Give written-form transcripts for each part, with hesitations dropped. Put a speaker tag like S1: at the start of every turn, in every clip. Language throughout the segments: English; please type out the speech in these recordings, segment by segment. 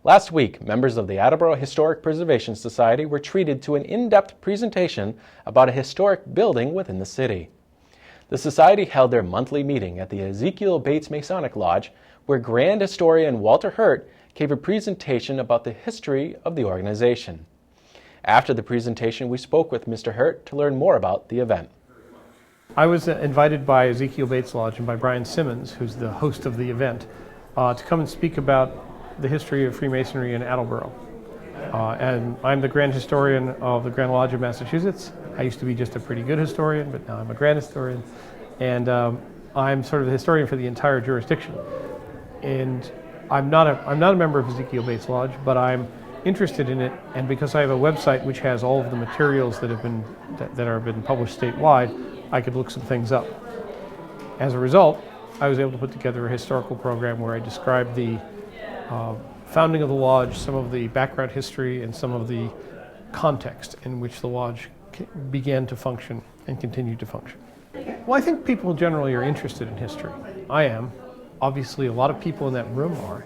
S1: Last week, members of the Attleboro Historic Preservation Society were treated to an in-depth presentation about a historic building within the city. The Society held their monthly meeting at the Ezekiel Bates Masonic Lodge, where Grand Historian Walter Hurt gave a presentation about the history of the organization. After the presentation, we spoke with Mr. Hurt to learn more about the event.
S2: I was invited by Ezekiel Bates Lodge and by Brian Simmons, who's the host of the event, to come and speak about the history of Freemasonry in Attleboro. And I'm the Grand Historian of the Grand Lodge of Massachusetts. I used to be just a pretty good historian, but now I'm a Grand Historian. And I'm sort of the historian for the entire jurisdiction. And I'm not a member of Ezekiel Bates Lodge, but I'm interested in it, and because I have a website which has all of the materials that have been published statewide, I could look some things up. As a result, I was able to put together a historical program where I described the founding of the lodge, some of the background history, and some of the context in which the lodge began to function and continued to function. Well, I think people generally are interested in history. I am. Obviously, a lot of people in that room are.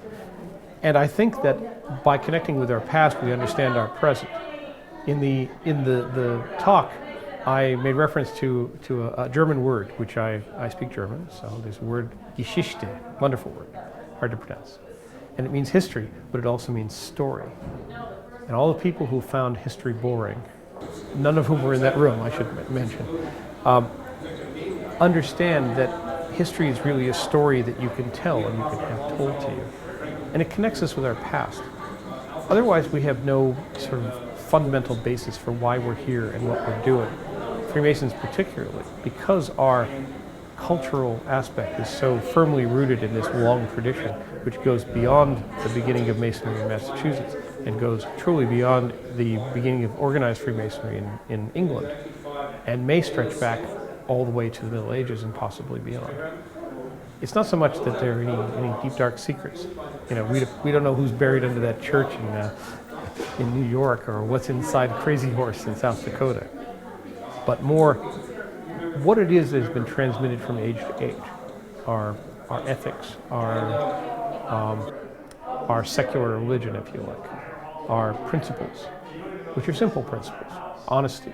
S2: And I think that by connecting with our past, we understand our present. In the talk, I made reference to a German word, which I speak German, so there's a word, Geschichte, wonderful word, hard to pronounce. And it means history, but it also means story. And all the people who found history boring, none of whom were in that room, I should mention, understand that history is really a story that you can tell and you can have told to you. And it connects us with our past. Otherwise, we have no sort of fundamental basis for why we're here and what we're doing. Freemasons particularly, because our cultural aspect is so firmly rooted in this long tradition, which goes beyond the beginning of Masonry in Massachusetts and goes truly beyond the beginning of organized Freemasonry in England, and may stretch back all the way to the Middle Ages and possibly beyond. It's not so much that there are any deep, dark secrets. You know, we don't know who's buried under that church in New York or what's inside Crazy Horse in South Dakota, but more what it is that has been transmitted from age to age. Our ethics, our secular religion, if you like, our principles, which are simple principles: honesty,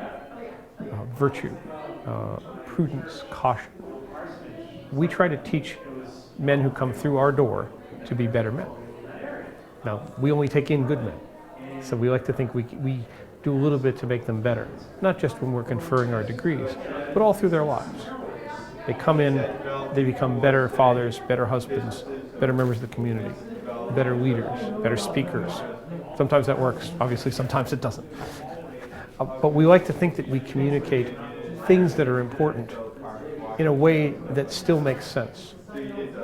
S2: virtue, prudence, caution. We try to teach men who come through our door to be better men. Now, we only take in good men, so we like to think we do a little bit to make them better, not just when we're conferring our degrees, but all through their lives. They come in, they become better fathers, better husbands, better members of the community, better leaders, better speakers. Sometimes that works, obviously sometimes it doesn't. But we like to think that we communicate things that are important in a way that still makes sense.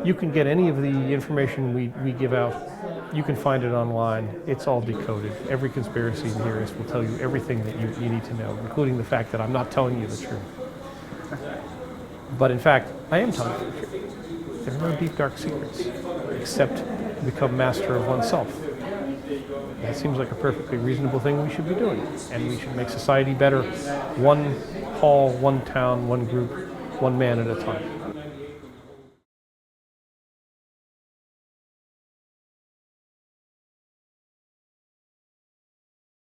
S2: You can get any of the information we give out. You can find it online. It's all decoded. Every conspiracy theorist will tell you everything that you need to know, including the fact that I'm not telling you the truth. But in fact, I am telling you the truth. There are no deep, dark secrets, except to become master of oneself. That seems like a perfectly reasonable thing we should be doing. And we should make society better, one hall, one town, one group, one man at a time.